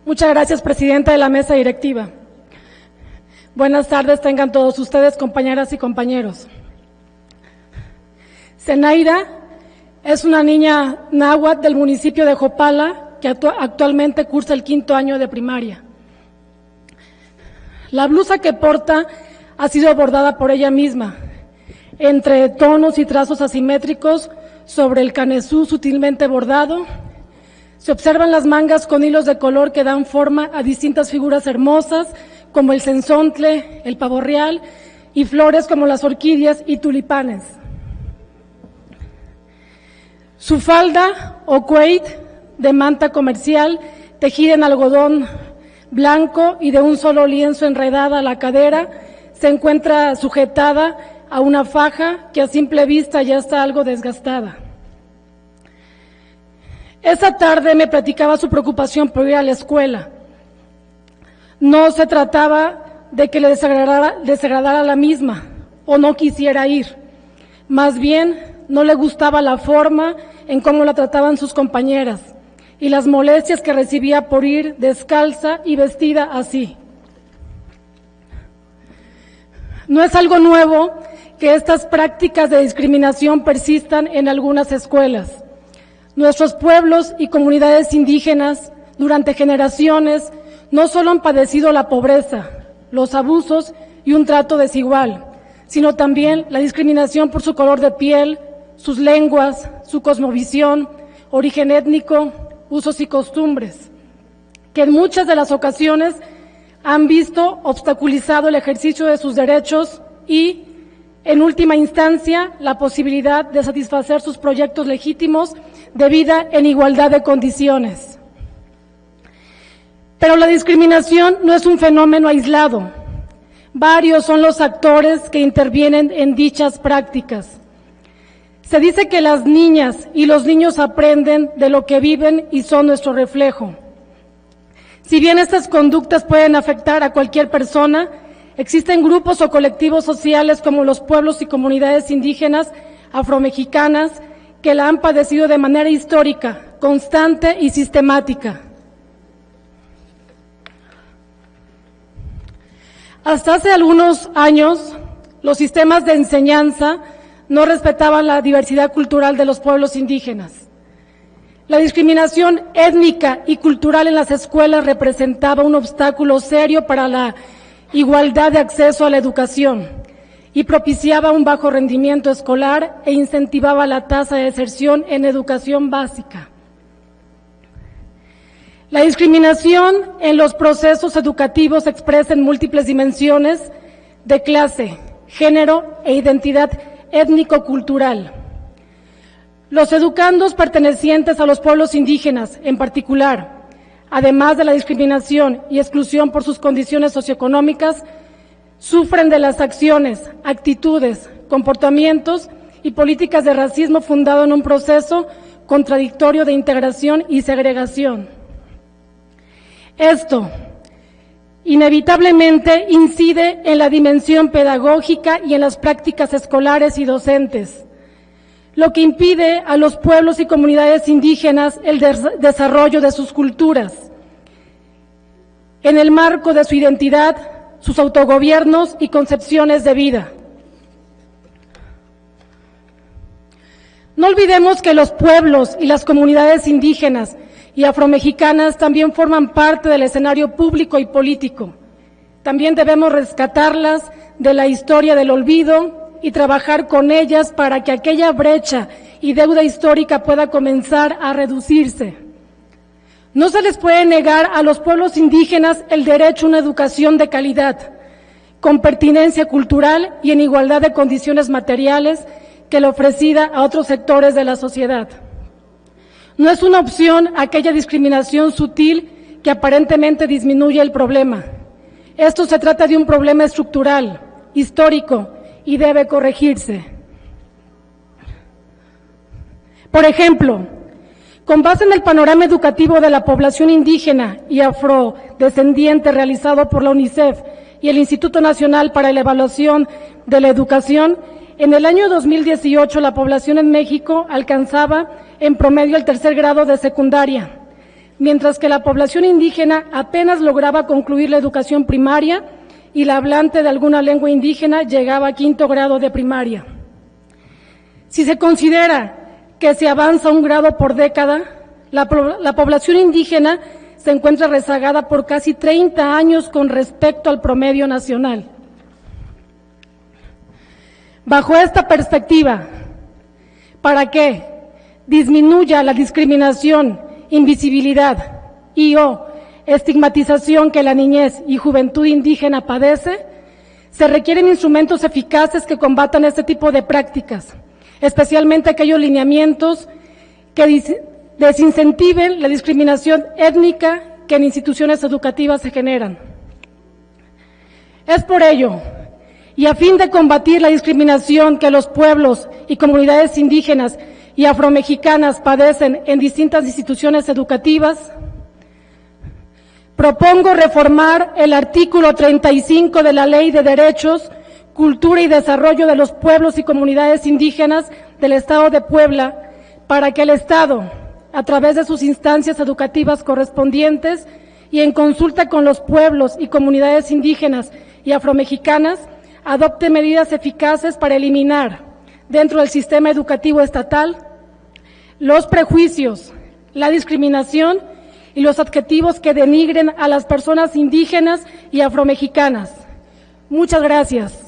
Muchas gracias, presidenta de la mesa directiva. Buenas tardes tengan todos ustedes, compañeras y compañeros. Zenaida es una niña náhuatl del municipio de Jopala que actualmente cursa el 5º año de primaria. La blusa que porta ha sido bordada por ella misma, entre tonos y trazos asimétricos sobre el canesú sutilmente bordado. Se observan las mangas con hilos de color que dan forma a distintas figuras hermosas, como el cenzontle, el pavo real, y flores como las orquídeas y tulipanes. Su falda o queit de manta comercial, tejida en algodón blanco y de un solo lienzo enredada a la cadera, se encuentra sujetada a una faja que a simple vista ya está algo desgastada. Esa tarde me platicaba su preocupación por ir a la escuela. No se trataba de que le desagradara la misma o no quisiera ir. Más bien, no le gustaba la forma en cómo la trataban sus compañeras y las molestias que recibía por ir descalza y vestida así. No es algo nuevo que estas prácticas de discriminación persistan en algunas escuelas. Nuestros pueblos y comunidades indígenas durante generaciones no solo han padecido la pobreza, los abusos y un trato desigual, sino también la discriminación por su color de piel, sus lenguas, su cosmovisión, origen étnico, usos y costumbres, que en muchas de las ocasiones han visto obstaculizado el ejercicio de sus derechos y, en última instancia, la posibilidad de satisfacer sus proyectos legítimos de vida en igualdad de condiciones. Pero la discriminación no es un fenómeno aislado. Varios son los actores que intervienen en dichas prácticas. Se dice que las niñas y los niños aprenden de lo que viven y son nuestro reflejo. Si bien estas conductas pueden afectar a cualquier persona, existen grupos o colectivos sociales como los pueblos y comunidades indígenas afromexicanas que la han padecido de manera histórica, constante y sistemática. Hasta hace algunos años, los sistemas de enseñanza no respetaban la diversidad cultural de los pueblos indígenas. La discriminación étnica y cultural en las escuelas representaba un obstáculo serio para la igualdad de acceso a la educación y propiciaba un bajo rendimiento escolar e incentivaba la tasa de deserción en educación básica. La discriminación en los procesos educativos se expresa en múltiples dimensiones de clase, género e identidad étnico-cultural. Los educandos pertenecientes a los pueblos indígenas, en particular, además de la discriminación y exclusión por sus condiciones socioeconómicas, sufren de las acciones, actitudes, comportamientos y políticas de racismo fundado en un proceso contradictorio de integración y segregación. Esto, inevitablemente, incide en la dimensión pedagógica y en las prácticas escolares y docentes, lo que impide a los pueblos y comunidades indígenas el desarrollo de sus culturas, en el marco de su identidad, sus autogobiernos y concepciones de vida. No olvidemos que los pueblos y las comunidades indígenas y afromexicanas también forman parte del escenario público y político. También debemos rescatarlas de la historia del olvido y trabajar con ellas para que aquella brecha y deuda histórica pueda comenzar a reducirse. No se les puede negar a los pueblos indígenas el derecho a una educación de calidad, con pertinencia cultural y en igualdad de condiciones materiales que la ofrecida a otros sectores de la sociedad. No es una opción aquella discriminación sutil que aparentemente disminuye el problema. Esto se trata de un problema estructural, histórico, y debe corregirse. Por ejemplo, con base en el panorama educativo de la población indígena y afrodescendiente realizado por la UNICEF y el Instituto Nacional para la Evaluación de la Educación, en el año 2018 la población en México alcanzaba en promedio el 3er grado de secundaria. mientras que la población indígena apenas lograba concluir la educación primaria y la hablante de alguna lengua indígena llegaba a 5º grado de primaria. Si se considera que se avanza un grado por década, la población indígena se encuentra rezagada por casi 30 años con respecto al promedio nacional. Bajo esta perspectiva, para que disminuya la discriminación, invisibilidad y/o estigmatización que la niñez y juventud indígena padece, se requieren instrumentos eficaces que combatan este tipo de prácticas, especialmente aquellos lineamientos que desincentiven la discriminación étnica que en instituciones educativas se generan. Es por ello, y a fin de combatir la discriminación que los pueblos y comunidades indígenas y afromexicanas padecen en distintas instituciones educativas, propongo reformar el artículo 35 de la Ley de Derechos, Cultura y Desarrollo de los Pueblos y Comunidades Indígenas del Estado de Puebla para que el Estado, a través de sus instancias educativas correspondientes y en consulta con los pueblos y comunidades indígenas y afromexicanas, adopte medidas eficaces para eliminar, dentro del sistema educativo estatal, los prejuicios, la discriminación y los adjetivos que denigren a las personas indígenas y afromexicanas. Muchas gracias.